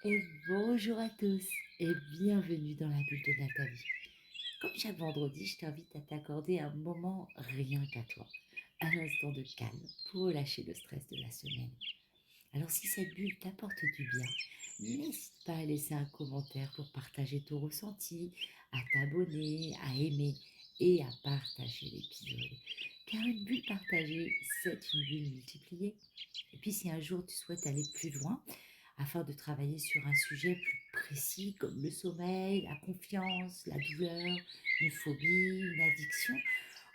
Et bonjour à tous et bienvenue dans la bulle de Nathalie. Comme chaque vendredi, je t'invite à t'accorder un moment rien qu'à toi, un instant de calme pour relâcher le stress de la semaine. Alors si cette bulle t'apporte du bien, n'hésite pas à laisser un commentaire pour partager ton ressenti, à t'abonner, à aimer et à partager l'épisode. Car une bulle partagée, c'est une bulle multipliée. Et puis si un jour tu souhaites aller plus loin, afin de travailler sur un sujet plus précis comme le sommeil, la confiance, la douleur, une phobie, une addiction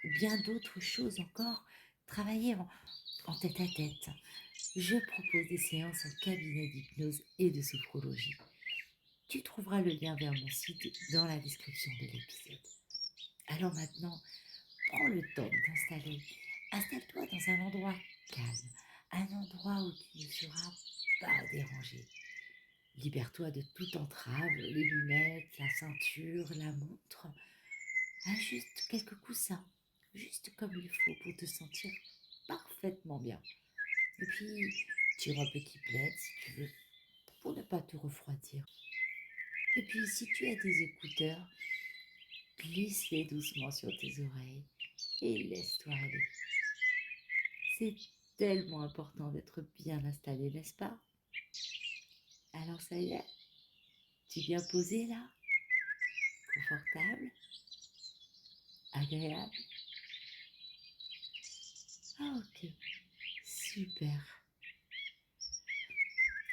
ou bien d'autres choses encore, travailler en tête à tête. Je propose des séances en cabinet d'hypnose et de sophrologie. Tu trouveras le lien vers mon site dans la description de l'épisode. Alors maintenant, prends le temps de t'installer. Installe-toi dans un endroit calme, un endroit où tu ne seras pas dérangé. Libère-toi de toute entrave, les lunettes, la ceinture, la montre. Ajuste quelques coussins, juste comme il faut pour te sentir parfaitement bien. Et puis, tire un petit plaid si tu veux, pour ne pas te refroidir. Et puis, si tu as des écouteurs, glisse-les doucement sur tes oreilles et laisse-toi aller. C'est tellement important d'être bien installé, n'est-ce pas? Alors ça y est, tu es bien posé là? Confortable? Agréable? Ah ok, super.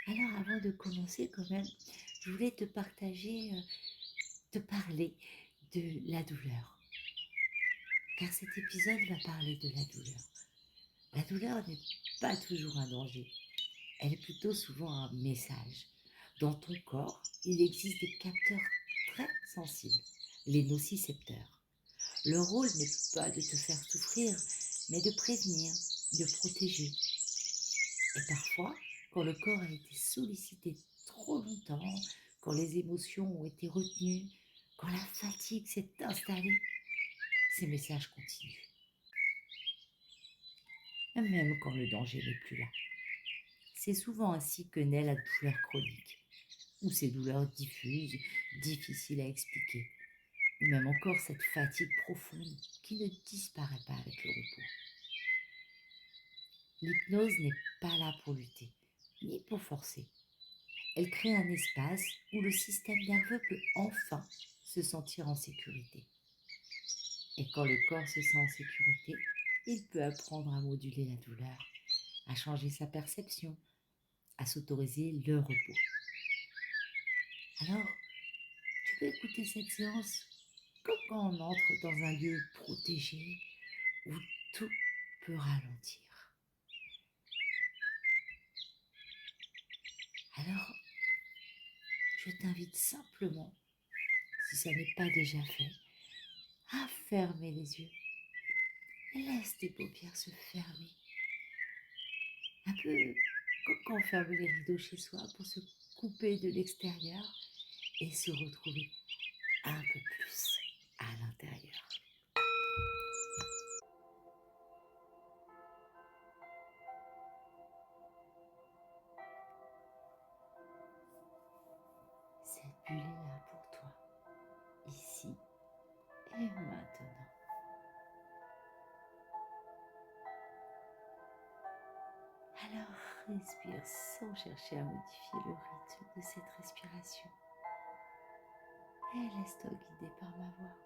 Alors avant de commencer quand même, je voulais te partager, te parler de la douleur. Car cet épisode va parler de la douleur. La douleur n'est pas toujours un danger, elle est plutôt souvent un message. Dans ton corps, il existe des capteurs très sensibles, les nocicepteurs. Leur rôle n'est pas de te faire souffrir, mais de prévenir, de protéger. Et parfois, quand le corps a été sollicité trop longtemps, quand les émotions ont été retenues, quand la fatigue s'est installée, ces messages continuent, même quand le danger n'est plus là. C'est souvent ainsi que naît la douleur chronique, ou ces douleurs diffuses, difficiles à expliquer, ou même encore cette fatigue profonde qui ne disparaît pas avec le repos. L'hypnose n'est pas là pour lutter, ni pour forcer. Elle crée un espace où le système nerveux peut enfin se sentir en sécurité. Et quand le corps se sent en sécurité, il peut apprendre à moduler la douleur, à changer sa perception, à s'autoriser le repos. Alors, tu peux écouter cette séance comme quand on entre dans un lieu protégé où tout peut ralentir. Alors, je t'invite simplement, si ça n'est pas déjà fait, à fermer les yeux. Laisse tes paupières se fermer. Un peu comme quand on ferme les rideaux chez soi pour se couper de l'extérieur et se retrouver un peu plus à l'intérieur. Cette bulle est là pour toi, ici et maintenant. Alors respire sans chercher à modifier le rythme de cette respiration et laisse-toi guider par ma voix.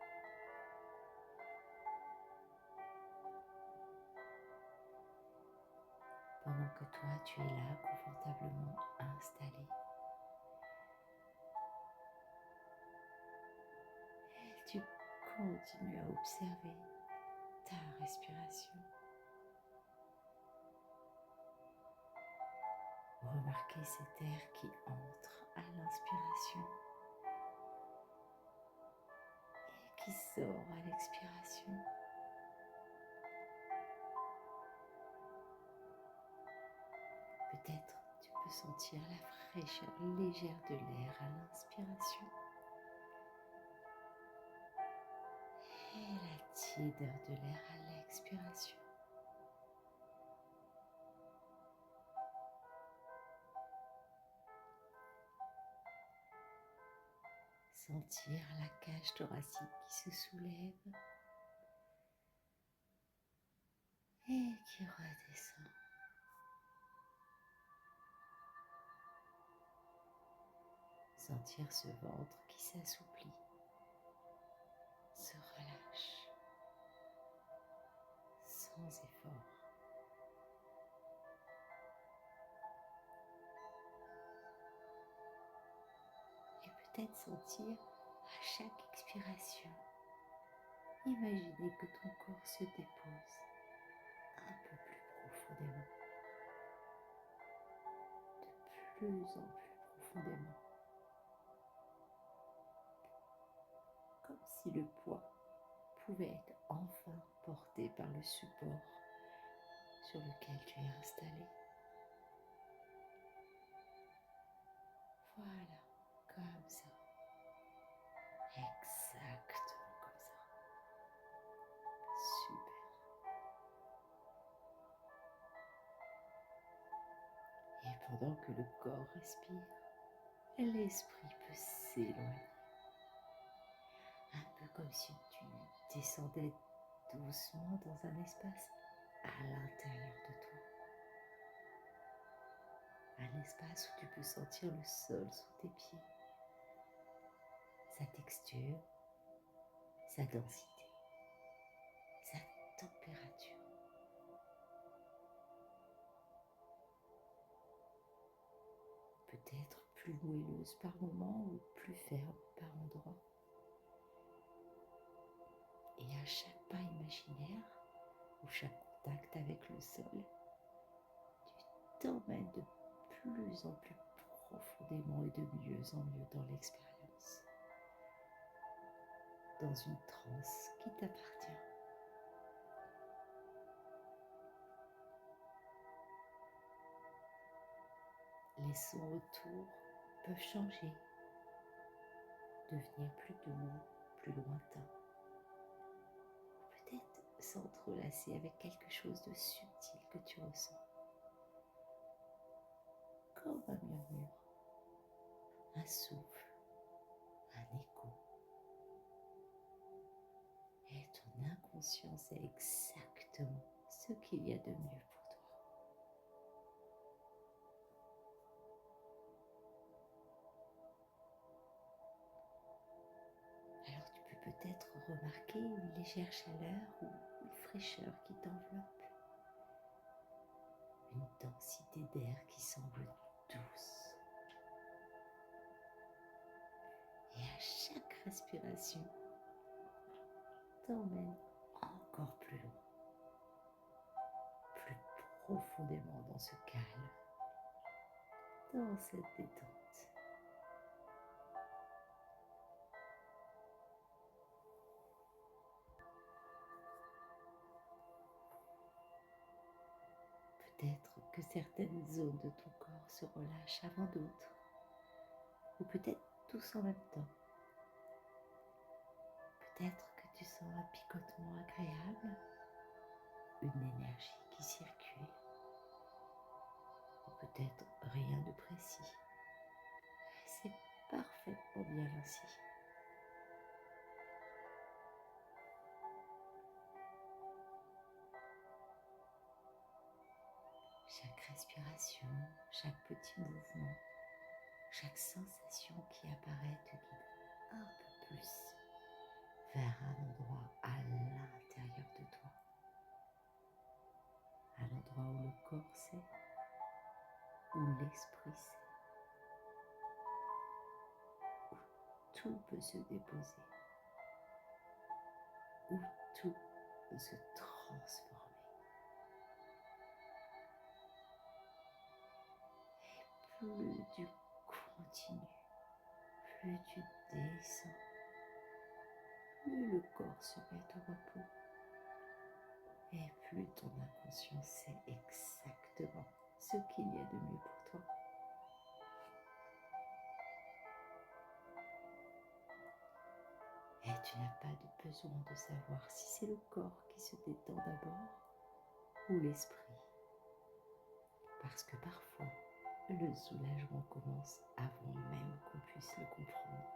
Pendant que toi tu es là confortablement installé, et tu continues à observer ta respiration. Remarquez cet air qui entre à l'inspiration et qui sort à l'expiration. Peut-être tu peux sentir la fraîcheur légère de l'air à l'inspiration et la tiédeur de l'air à l'expiration. Sentir la cage thoracique qui se soulève et qui redescend. Sentir ce ventre qui s'assouplit, se relâche sans effort. Et peut-être sentir à chaque expiration, imaginer que ton corps se dépose un peu plus profondément, de plus en plus profondément, comme si le poids pouvait être enfin porté par le support sur lequel tu es installé. Voilà, comme ça. Exactement comme ça. Super. Et pendant que le corps respire, l'esprit peut s'éloigner. Un peu comme si tu descendais doucement dans un espace à l'intérieur de toi. Un espace où tu peux sentir le sol sous tes pieds, sa texture, sa densité, sa température. Peut-être plus moelleuse par moment ou plus ferme par endroit. Et à chaque pas imaginaire ou chaque contact avec le sol, tu t'emmènes de plus en plus profondément et de mieux en mieux dans l'expérience, dans une transe qui t'appartient. Les sons autour peuvent changer, devenir plus doux, plus lointains, ou peut-être s'entrelacer avec quelque chose de subtil que tu ressens, comme un murmure, un souffle, un écho. Et ton inconscient sait exactement ce qu'il y a de mieux pour toi. Alors tu peux peut-être remarquer une légère chaleur ou une fraîcheur qui t'enveloppe. Une densité d'air qui semble douce. Et à chaque respiration, t'emmène encore plus loin, plus profondément dans ce calme, dans cette détente. Peut-être que certaines zones de ton corps se relâchent avant d'autres, ou peut-être tous en même temps. Peut-être que tu sens un picotement agréable, une énergie qui circule, ou peut-être rien de précis. C'est parfaitement bien ainsi. Chaque respiration, chaque petit mouvement, chaque sensation qui apparaît te guide un peu plus vers un endroit à l'intérieur de toi. Un endroit où le corps sait, où l'esprit sait, où tout peut se déposer, où tout peut se transformer. Et plus tu continues, plus tu descends, plus le corps se met au repos. Et plus ton inconscient sait exactement ce qu'il y a de mieux pour toi. Et tu n'as pas de besoin de savoir si c'est le corps qui se détend d'abord ou l'esprit. Parce que parfois, le soulagement commence avant même qu'on puisse le comprendre.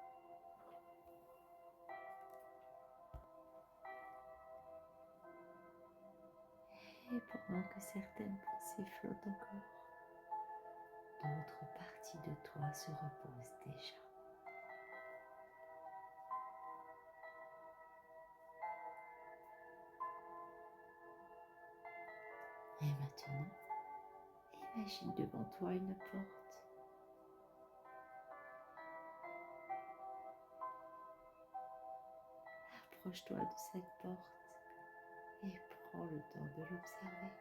pendant que certaines pensées flottent encore, d'autres parties de toi se reposent déjà. Et maintenant, imagine devant toi une porte. Approche-toi de cette porte et prends le temps de l'observer.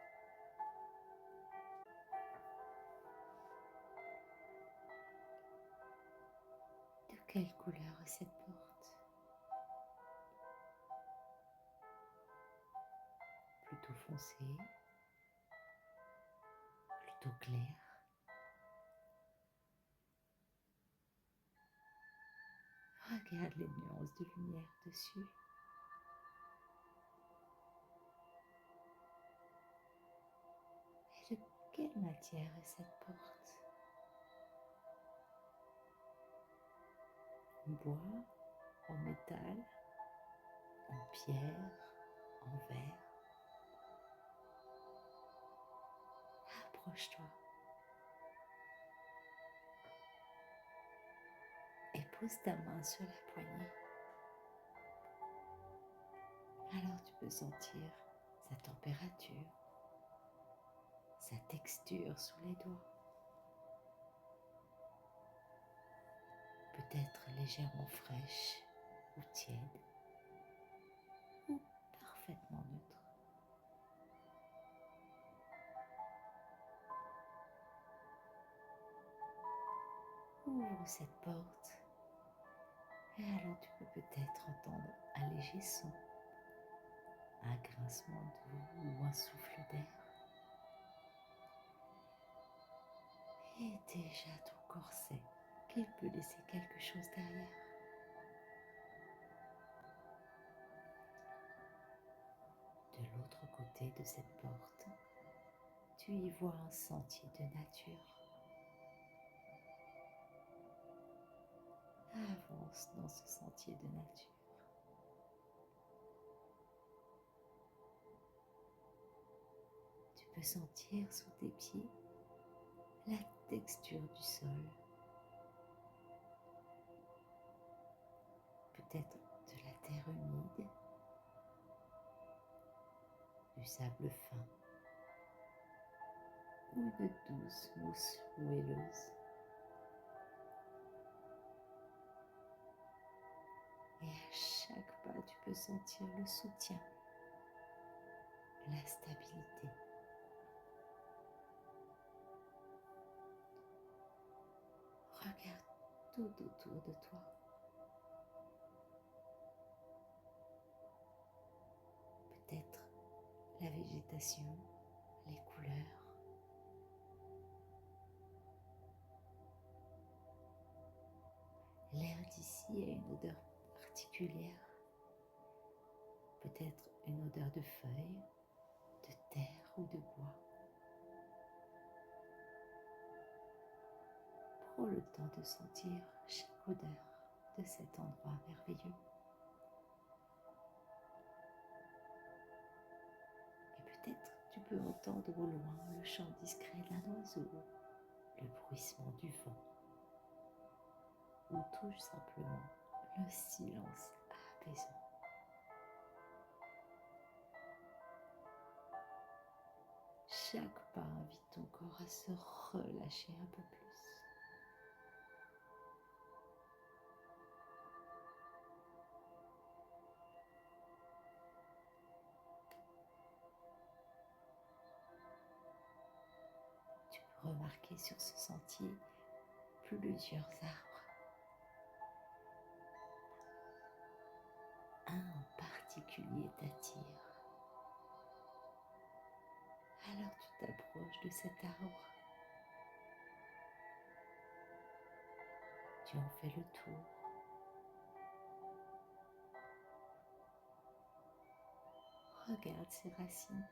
De quelle couleur est cette porte? Plutôt foncé, plutôt clair. Regarde les nuances de lumière dessus. Et de quelle matière est cette porte? En bois, en métal, en pierre, en verre. Approche-toi et pose ta main sur la poignée. Alors tu peux sentir sa température, sa texture sous les doigts. Peut-être légèrement fraîche ou tiède ou parfaitement neutre. Ouvre cette porte et alors tu peux peut-être entendre un léger son, un grincement d'eau ou un souffle d'air. Et déjà ton corps sait qu'il peut laisser quelque chose derrière. De l'autre côté de cette porte, tu y vois un sentier de nature. Avance dans ce sentier de nature. Tu peux sentir sous tes pieds la texture du sol. Peut-être de la terre humide, du sable fin ou de douce mousse moelleuse. Et à chaque pas, tu peux sentir le soutien, la stabilité. Regarde tout autour de toi. Peut-être la végétation, les couleurs. L'air d'ici a une odeur particulière. Peut-être une odeur de feuilles, de terre ou de bois. Prends le temps de sentir chaque odeur de cet endroit merveilleux. Et peut-être tu peux entendre au loin le chant discret d'un oiseau, le bruissement du vent, ou tout simplement le silence apaisant. Chaque pas invite ton corps à se relâcher un peu plus. Tu peux remarquer sur ce sentier plusieurs arbres. Un en particulier t'attire. Alors tu t'approches de cet arbre. Tu en fais le tour. Regarde ses racines.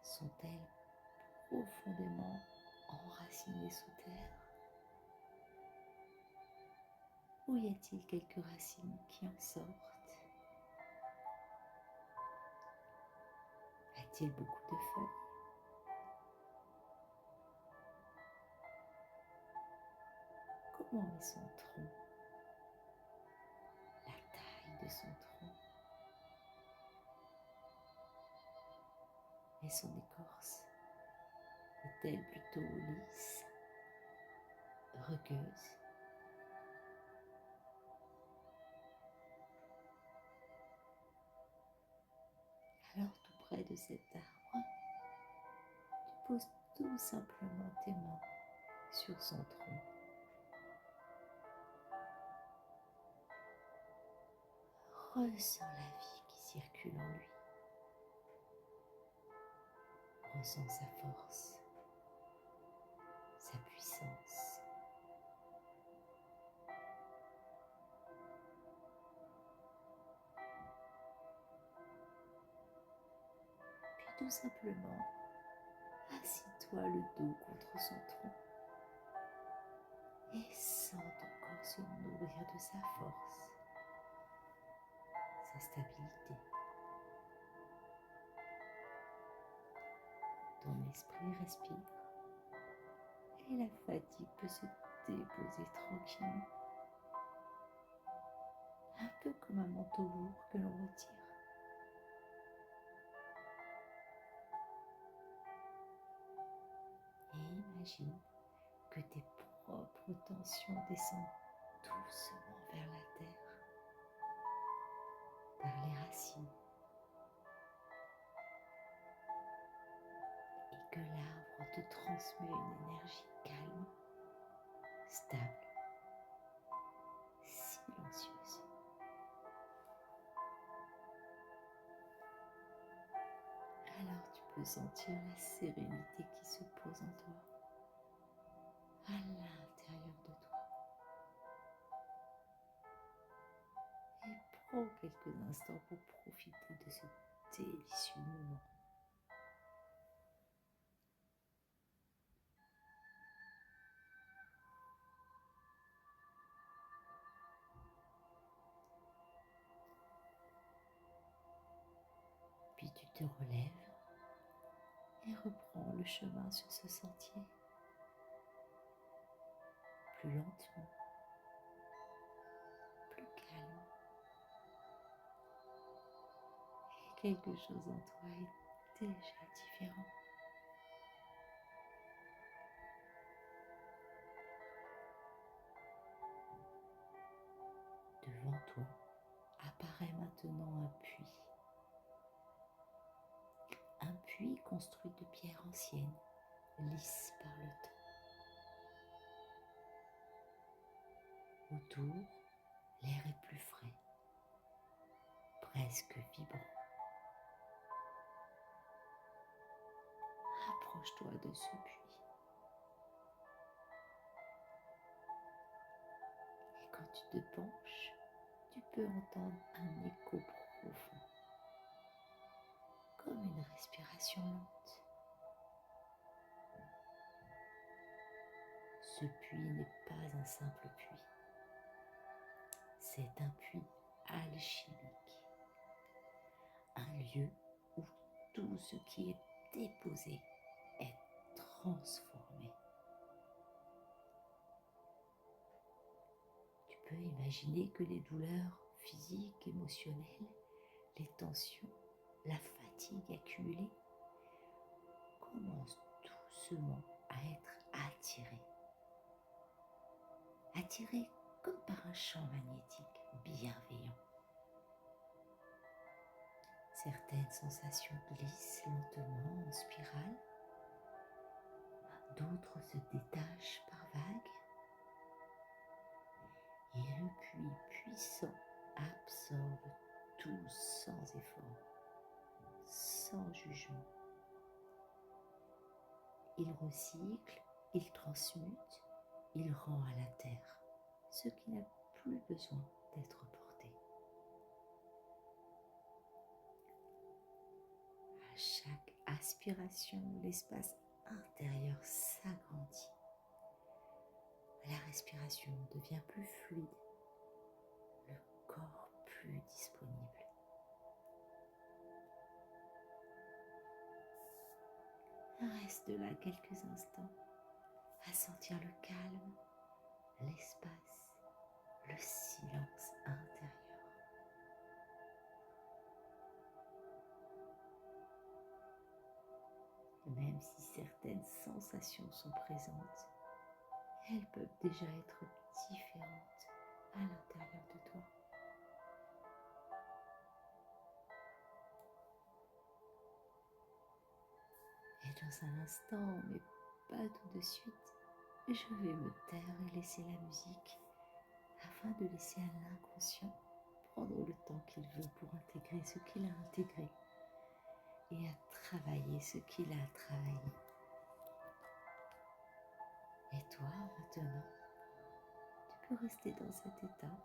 Sont-elles profondément enracinées sous terre? Ou y a-t-il quelques racines qui en sortent? A-t-il beaucoup de feuilles? Comment est son tronc? La taille de son tronc? Et son écorce? Est-elle plutôt lisse, rugueuse? Alors tout près de cet arbre, tu poses tout simplement tes mains sur son tronc. Ressens la vie qui circule en lui. Ressens sa force, sa puissance. Puis tout simplement, assis-toi le dos contre son tronc et sens ton corps se nourrir de sa force, sa stabilité. Ton esprit respire et la fatigue peut se déposer tranquillement, un peu comme un manteau lourd que l'on retire. Et imagine que tes propres tensions descendent doucement vers la terre, par les racines, et que l'arbre te transmet une énergie calme, stable, silencieuse. Alors tu peux sentir la sérénité qui se pose en toi, à l'intérieur de toi. Et prends quelques instants pour profiter de ce délicieux moment. Puis tu te relèves et reprends le chemin sur ce sentier, plus lentement, plus calme. Et quelque chose en toi est déjà différent. Devant toi apparaît maintenant un puits construit de pierres anciennes, lisses par le temps. Autour, l'air est plus frais, presque vibrant. Approche-toi de ce puits. Et quand tu te penches, tu peux entendre un écho profond, comme une respiration lente. Ce puits n'est pas un simple puits, c'est un puits alchimique, un lieu où tout ce qui est déposé est transformé. Tu peux imaginer que les douleurs physiques, émotionnelles, les tensions, la fatigue accumulée commencent doucement à être attirées comme par un champ magnétique bienveillant. Certaines sensations glissent lentement en spirale, d'autres se détachent par vagues, et le puits puissant absorbe tout sans effort, sans jugement. Il recycle, il transmute, il rend à la terre ce qui n'a plus besoin d'être porté. À chaque aspiration, l'espace intérieur s'agrandit. La respiration devient plus fluide, le corps plus disponible. Reste là quelques instants à sentir le calme, l'espace, le silence intérieur. Même si certaines sensations sont présentes, elles peuvent déjà être différentes à l'intérieur de toi. Et dans un instant, mais pas tout de suite, je vais me taire et laisser la musique afin de laisser à l'inconscient prendre le temps qu'il veut pour intégrer ce qu'il a intégré et à travailler ce qu'il a travaillé. Et toi, maintenant, tu peux rester dans cet état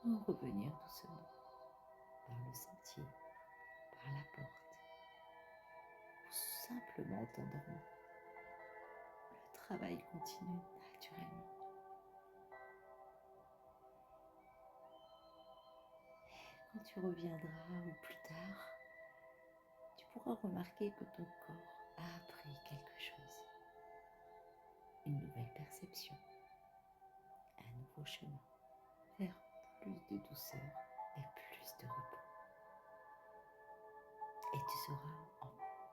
ou revenir doucement par le sentier, par la porte, ou simplement t'endormir. Le travail continue naturellement. Quand tu reviendras ou plus tard, tu pourras remarquer que ton corps a appris quelque chose, une nouvelle perception, un nouveau chemin vers plus de douceur et plus de repos. Et tu seras en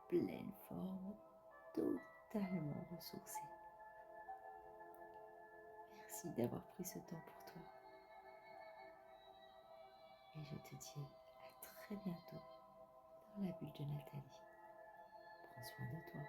pleine forme, totalement ressourcé. Merci d'avoir pris ce temps pour toi. Et je te dis à très bientôt dans la bulle de Nathalie. Prends soin de toi.